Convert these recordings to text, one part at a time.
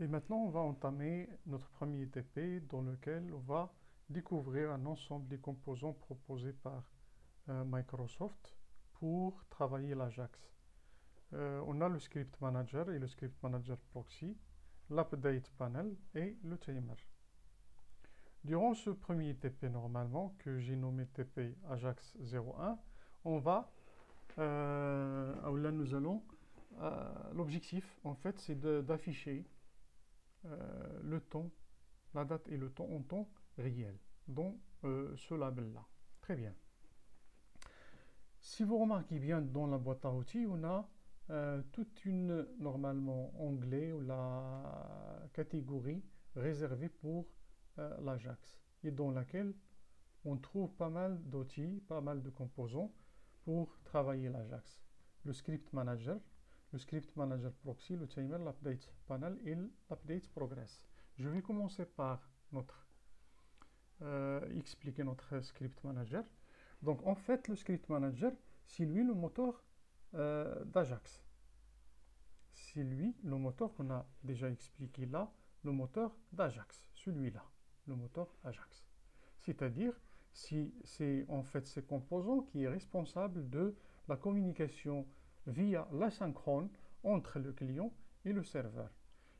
Et maintenant, on va entamer notre premier TP dans lequel on va découvrir un ensemble des composants proposés par Microsoft pour travailler l'Ajax. On a le script manager et le script manager proxy, l'update panel et le timer. Durant ce premier TP normalement, que j'ai nommé TP Ajax 01, on va, là nous allons, l'objectif en fait c'est d'afficher le temps, la date et le temps en temps réel dans ce label-là. Très bien. Si vous remarquez bien dans la boîte à outils, on a toute une, normalement, onglet ou la catégorie réservée pour l'Ajax et dans laquelle on trouve pas mal d'outils, pas mal de composants pour travailler l'Ajax. Le script manager proxy, le timer, l'update panel et l'update progress. Je vais commencer par expliquer notre script manager. Donc en fait, le script manager, c'est lui le moteur d'Ajax. C'est lui le moteur qu'on a déjà expliqué là, le moteur d'Ajax, celui-là, le moteur Ajax. C'est-à-dire, si c'est en fait ce composant qui est responsable de la communication via l'asynchrone entre le client et le serveur.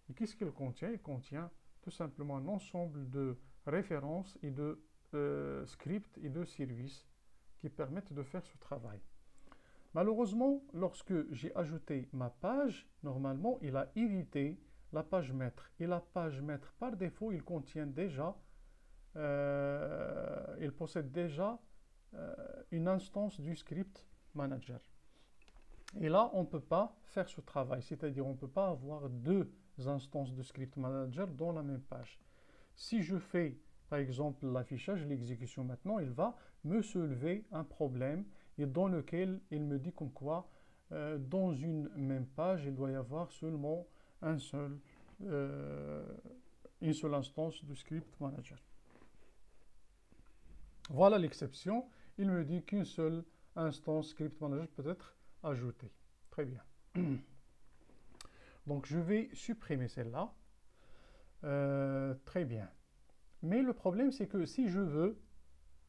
Et qu'est-ce qu'il contient? Il contient tout simplement un ensemble de références et de scripts et de services qui permettent de faire ce travail. Malheureusement, lorsque j'ai ajouté ma page, normalement, il a évité la page maître. Et la page maître, par défaut, il contient déjà, il possède déjà une instance du script manager. Et là, on ne peut pas faire ce travail, c'est-à-dire on ne peut pas avoir deux instances de script manager dans la même page. Si je fais, par exemple, l'affichage, l'exécution maintenant, il va me soulever un problème et dans lequel il me dit comme quoi, dans une même page, il doit y avoir seulement une seule instance du script manager. Voilà l'exception. Il me dit qu'une seule instance script manager peut être ajoutée. Très bien. Donc je vais supprimer celle-là. Très bien. Mais le problème, c'est que si je veux,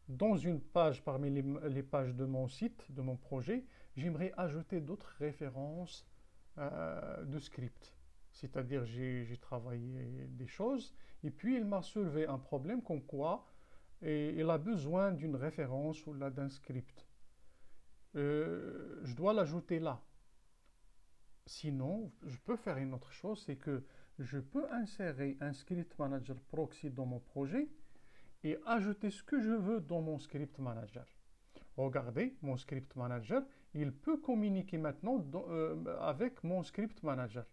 dans une page parmi les pages de mon site, de mon projet, j'aimerais ajouter d'autres références de script. C'est-à-dire, j'ai travaillé des choses, et puis il m'a soulevé un problème comme quoi il a besoin d'une référence ou d'un script. Je dois l'ajouter là. Sinon, je peux faire une autre chose, c'est que je peux insérer un script manager proxy dans mon projet et ajouter ce que je veux dans mon script manager. Regardez, mon script manager, il peut communiquer maintenant avec mon script manager.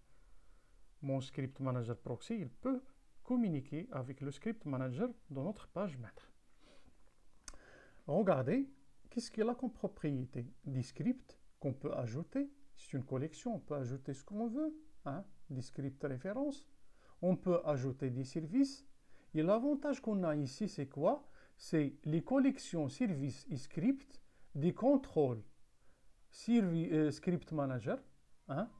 Mon script manager proxy, il peut communiquer avec le script manager dans notre page maître. Regardez, qu'est-ce qu'il a comme propriété? Des scripts qu'on peut ajouter. C'est une collection, on peut ajouter ce qu'on veut. Hein? Des scripts références. On peut ajouter des services. Et l'avantage qu'on a ici, c'est quoi? C'est les collections services et scripts des contrôles script manager hein,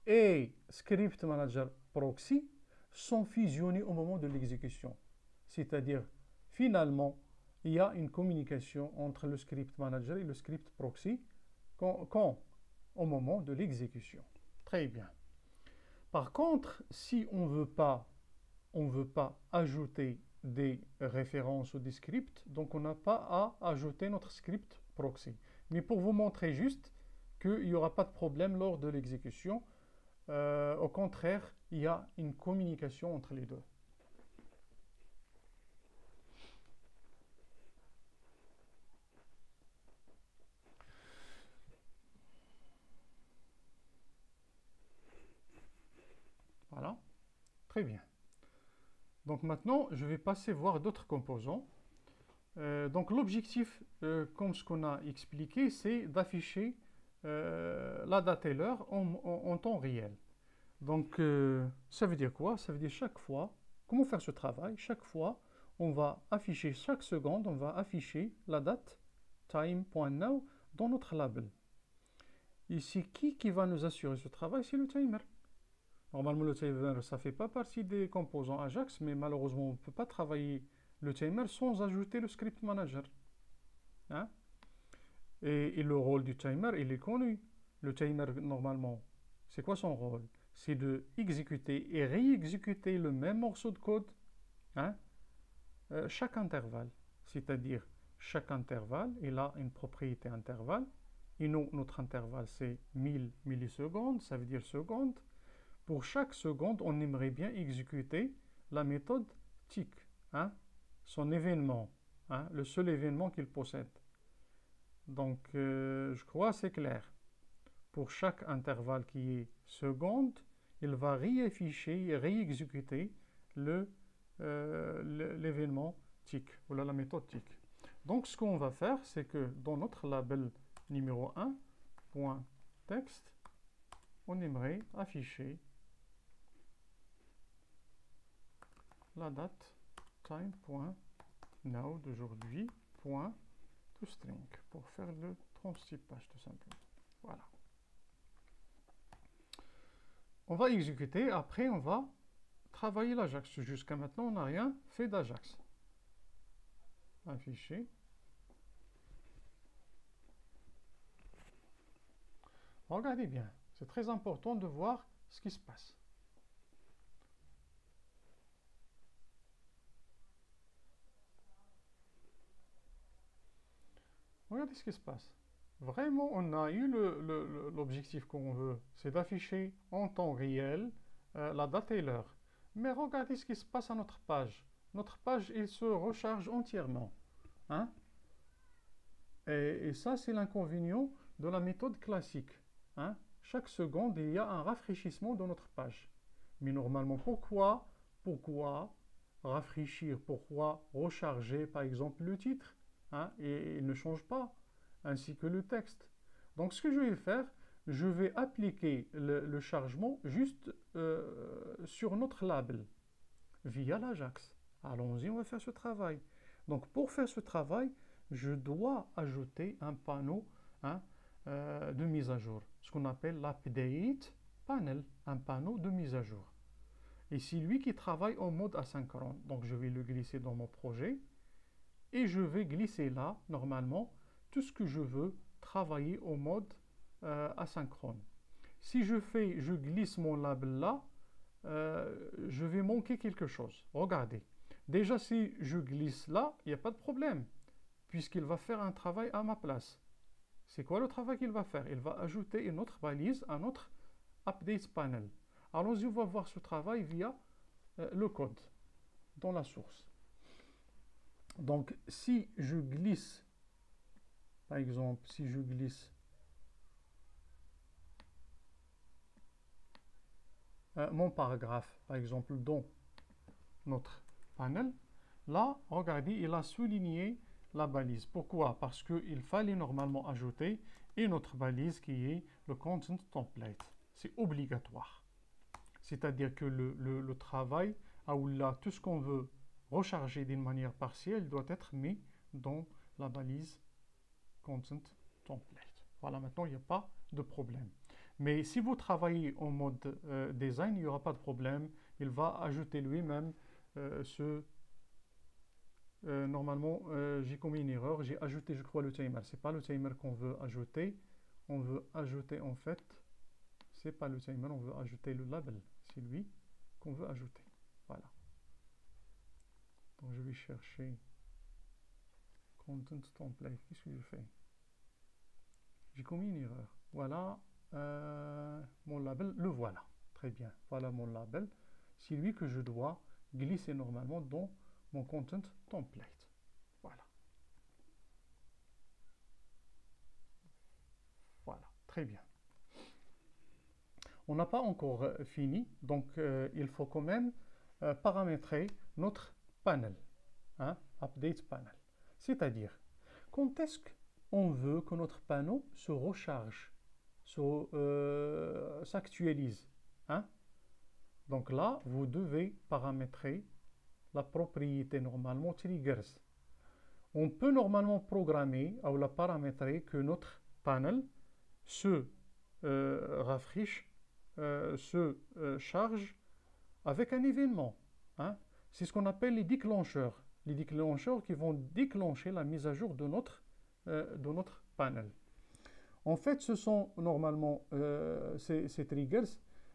et script manager proxy sont fusionnés au moment de l'exécution. C'est-à-dire, finalement, il y a une communication entre le script manager et le script proxy au moment de l'exécution. Très bien. Par contre, si on ne veut pas ajouter des références ou des scripts, donc on n'a pas à ajouter notre script proxy. Mais pour vous montrer juste qu'il n'y aura pas de problème lors de l'exécution, au contraire, il y a une communication entre les deux. Voilà, très bien. Donc maintenant, je vais passer voir d'autres composants. Donc l'objectif, comme ce qu'on a expliqué, c'est d'afficher la date et l'heure en temps réel. Donc ça veut dire quoi? Ça veut dire chaque fois, comment faire ce travail? Chaque fois, on va afficher, chaque seconde, on va afficher la date time.now dans notre label. Ici, qui va nous assurer ce travail? C'est le timer. Normalement, le timer, ça ne fait pas partie des composants Ajax, mais malheureusement, on ne peut pas travailler le timer sans ajouter le script manager. Hein? Et le rôle du timer, il est connu. Le timer, normalement, c'est quoi son rôle? C'est de exécuter et réexécuter le même morceau de code, hein, chaque intervalle. C'est-à-dire, chaque intervalle, il a une propriété intervalle. Et nous, notre intervalle, c'est 1000 millisecondes, ça veut dire seconde. Pour chaque seconde, on aimerait bien exécuter la méthode tick, hein, son événement, hein, le seul événement qu'il possède. Donc, je crois que c'est clair. Pour chaque intervalle qui est seconde, il va réafficher, réexécuter l'événement tick, ou la méthode tick. Donc, ce qu'on va faire, c'est que dans notre label numéro 1, point texte, on aimerait afficher la date time.now d'aujourd'hui, point toString, pour faire le transtypage tout simplement. Voilà. On va exécuter, après on va travailler l'Ajax. Jusqu'à maintenant, on n'a rien fait d'Ajax. Afficher. Regardez bien, c'est très important de voir ce qui se passe. Regardez ce qui se passe. Vraiment, on a eu l'objectif qu'on veut, c'est d'afficher en temps réel la date et l'heure. Mais regardez ce qui se passe à notre page. Notre page, il se recharge entièrement. Hein? Et ça, c'est l'inconvénient de la méthode classique. Hein? Chaque seconde, il y a un rafraîchissement de notre page. Mais normalement, pourquoi rafraîchir? Pourquoi recharger, par exemple, le titre? Hein? Et il ne change pas, ainsi que le texte. Donc, ce que je vais faire, je vais appliquer le chargement juste sur notre label, via l'Ajax. Allons-y, on va faire ce travail. Donc, pour faire ce travail, je dois ajouter un panneau, hein, de mise à jour, ce qu'on appelle l'update panel, un panneau de mise à jour. Et c'est lui qui travaille en mode asynchrone. Donc, je vais le glisser dans mon projet et je vais glisser là, normalement, tout ce que je veux travailler au mode asynchrone. Si je glisse mon label là, je vais manquer quelque chose. Regardez. Déjà, si je glisse là, il n'y a pas de problème, puisqu'il va faire un travail à ma place. C'est quoi le travail qu'il va faire? Il va ajouter une autre balise à notre update panel. Allons-y, on va voir ce travail via le code, dans la source. Donc, si je glisse, par exemple, si je glisse mon paragraphe, par exemple, dans notre panel, là, regardez, il a souligné la balise. Pourquoi? Parce qu'il fallait normalement ajouter une autre balise qui est le content template. C'est obligatoire. C'est-à-dire que le travail, ou là, tout ce qu'on veut recharger d'une manière partielle, doit être mis dans la balise content template. Voilà, maintenant, il n'y a pas de problème. Mais si vous travaillez en mode design, il n'y aura pas de problème. Il va ajouter lui-même normalement, j'ai commis une erreur. J'ai ajouté, je crois, le timer. Ce n'est pas le timer qu'on veut ajouter. On veut ajouter, en fait, c'est pas le timer, on veut ajouter le label. C'est lui qu'on veut ajouter. Voilà. Donc, je vais chercher content template. Qu'est-ce que je fais? J'ai commis une erreur. Voilà mon label. Le voilà. Très bien. Voilà mon label. C'est lui que je dois glisser normalement dans mon content template. Voilà. Voilà. Très bien. On n'a pas encore fini, donc il faut quand même paramétrer notre panel, hein, update panel. C'est-à-dire, quand est-ce qu'on veut que notre panneau se recharge, s'actualise, hein? Donc là, vous devez paramétrer la propriété normalement triggers. On peut normalement programmer ou la paramétrer que notre panel se rafraîchit se charge avec un événement, hein. C'est ce qu'on appelle les déclencheurs. Les déclencheurs qui vont déclencher la mise à jour de notre panel. En fait, ce sont normalement ces triggers,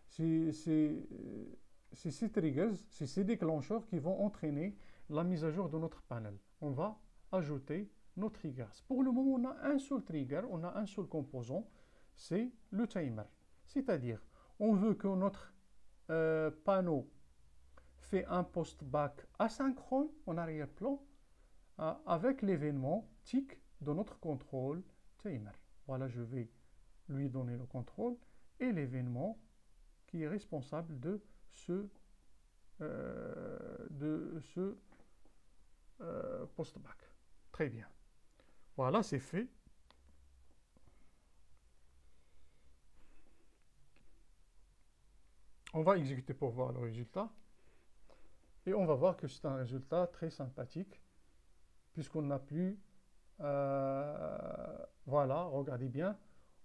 c'est ces triggers, c'est ces déclencheurs qui vont entraîner la mise à jour de notre panel. On va ajouter nos triggers. Pour le moment, on a un seul trigger, on a un seul composant, c'est le timer. C'est-à-dire, on veut que notre panneau fait un post-back asynchrone en arrière-plan avec l'événement tick de notre contrôle timer. Voilà, je vais lui donner le contrôle et l'événement qui est responsable de ce post-back. Très bien. Voilà, c'est fait. On va exécuter pour voir le résultat. Et on va voir que c'est un résultat très sympathique, puisqu'on n'a plus... voilà, regardez bien,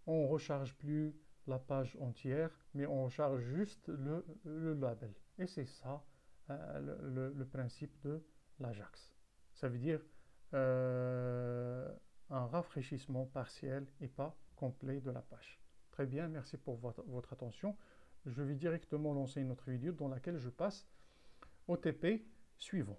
on ne recharge plus la page entière, mais on recharge juste le label. Et c'est ça le principe de l'Ajax. Ça veut dire un rafraîchissement partiel et pas complet de la page. Très bien, merci pour votre attention. Je vais directement lancer une autre vidéo dans laquelle je passe au TP suivant.